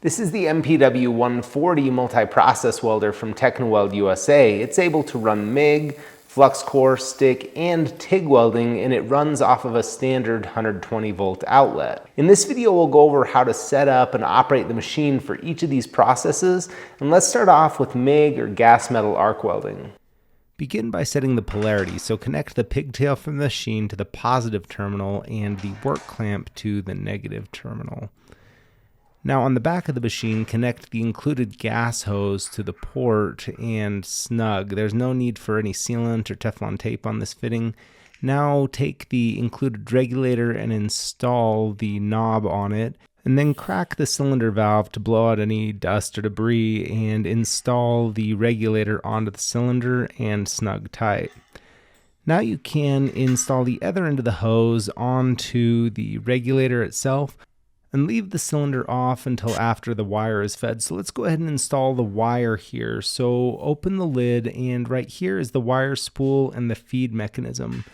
This is the MPW 140 multi-process welder from TechnoWeld USA. It's able to run MIG, flux core, stick, and TIG welding, and it runs off of a standard 120 volt outlet. In this video, we'll go over how to set up and operate the machine for each of these processes, and let's start off with MIG or gas metal arc welding. Begin by setting the polarity, so connect the pigtail from the machine to the positive terminal and the work clamp to the negative terminal. Now on the back of the machine, connect the included gas hose to the port and snug. There's no need for any sealant or Teflon tape on this fitting. Now take the included regulator and install the knob on it, and then crack the cylinder valve to blow out any dust or debris and install the regulator onto the cylinder and snug tight. Now you can install the other end of the hose onto the regulator itself and leave the cylinder off until after the wire is fed. So let's go ahead and install the wire here. So open the lid, and right here is the wire spool and the feed mechanism.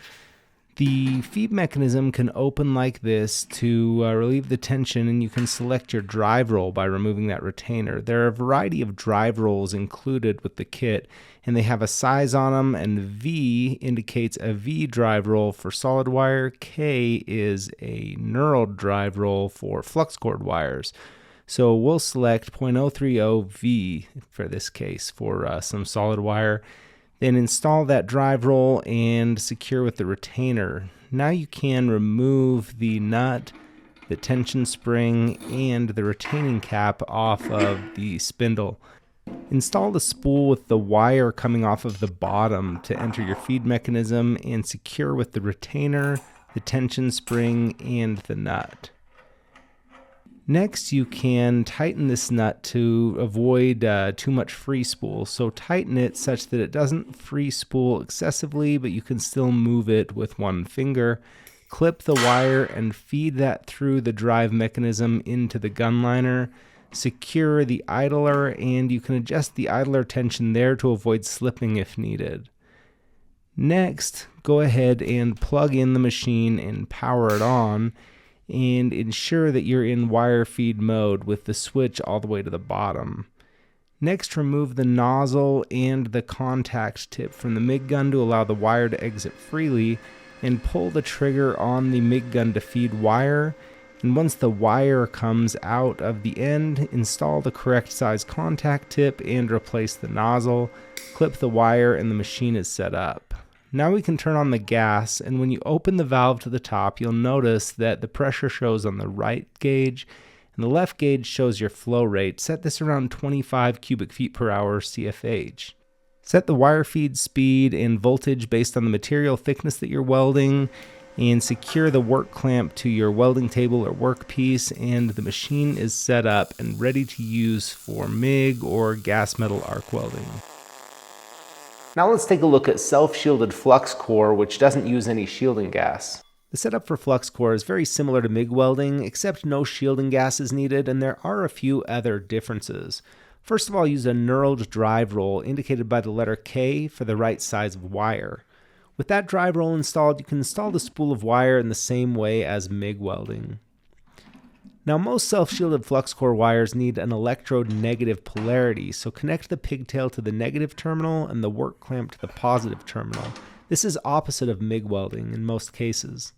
The feed mechanism can open like this to relieve the tension, and you can select your drive roll by removing that retainer. There are a variety of drive rolls included with the kit, and they have a size on them, and V indicates a V drive roll for solid wire. K is a knurled drive roll for flux cord wires. So we'll select 0.030 V for this case for some solid wire. Then install that drive roll and secure with the retainer. Now you can remove the nut, the tension spring, and the retaining cap off of the spindle. Install the spool with the wire coming off of the bottom to enter your feed mechanism and secure with the retainer, the tension spring, and the nut. Next, you can tighten this nut to avoid too much free spool. So tighten it such that it doesn't free spool excessively, but you can still move it with one finger. Clip the wire and feed that through the drive mechanism into the gun liner. Secure the idler, and you can adjust the idler tension there to avoid slipping if needed. Next, go ahead and plug in the machine and power it on, and ensure that you're in wire feed mode with the switch all the way to the bottom. Next, remove the nozzle and the contact tip from the MIG gun to allow the wire to exit freely, and pull the trigger on the MIG gun to feed wire. And once the wire comes out of the end, install the correct size contact tip and replace the nozzle. Clip the wire and the machine is set up. Now we can turn on the gas, and when you open the valve to the top, you'll notice that the pressure shows on the right gauge, and the left gauge shows your flow rate. Set this around 25 cubic feet per hour CFH. Set the wire feed speed and voltage based on the material thickness that you're welding, and secure the work clamp to your welding table or workpiece, and the machine is set up and ready to use for MIG or gas metal arc welding. Now let's take a look at self-shielded flux core, which doesn't use any shielding gas. The setup for flux core is very similar to MIG welding, except no shielding gas is needed, and there are a few other differences. First of all, use a knurled drive roll indicated by the letter K for the right size of wire. With that drive roll installed, you can install the spool of wire in the same way as MIG welding. Now, most self-shielded flux core wires need an electrode negative polarity, so connect the pigtail to the negative terminal and the work clamp to the positive terminal. This is opposite of MIG welding in most cases.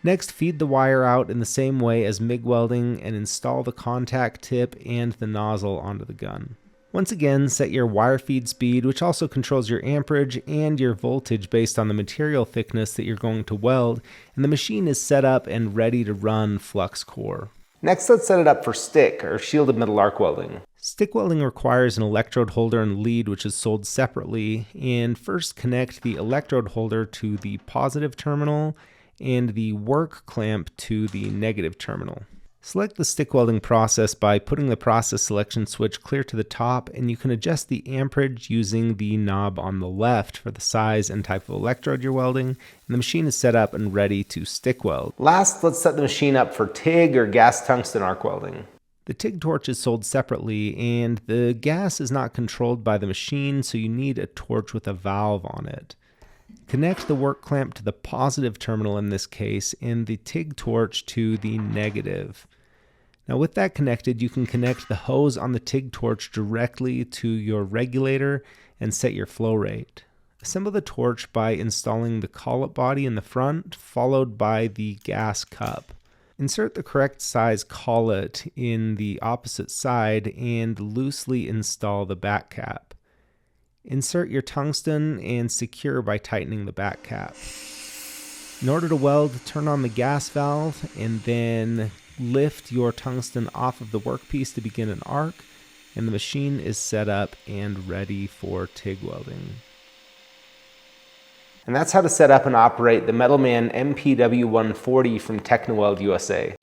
Next, feed the wire out in the same way as MIG welding and install the contact tip and the nozzle onto the gun. Once again, set your wire feed speed, which also controls your amperage and your voltage based on the material thickness that you're going to weld, and the machine is set up and ready to run flux core. Next, let's set it up for stick, or shielded metal arc welding. Stick welding requires an electrode holder and lead, which is sold separately, and first connect the electrode holder to the positive terminal and the work clamp to the negative terminal. Select the stick welding process by putting the process selection switch clear to the top, and you can adjust the amperage using the knob on the left for the size and type of electrode you're welding, and the machine is set up and ready to stick weld. Last, let's set the machine up for TIG or gas tungsten arc welding. The TIG torch is sold separately, and the gas is not controlled by the machine, so you need a torch with a valve on it. Connect the work clamp to the positive terminal in this case, and the TIG torch to the negative. Now with that connected, you can connect the hose on the TIG torch directly to your regulator and set your flow rate. Assemble the torch by installing the collet body in the front, followed by the gas cup. Insert the correct size collet in the opposite side and loosely install the back cap. Insert your tungsten and secure by tightening the back cap. In order to weld, turn on the gas valve and then lift your tungsten off of the workpiece to begin an arc, and the machine is set up and ready for TIG welding. And that's how to set up and operate the Metal Man MPW 140 from TechnoWeld USA.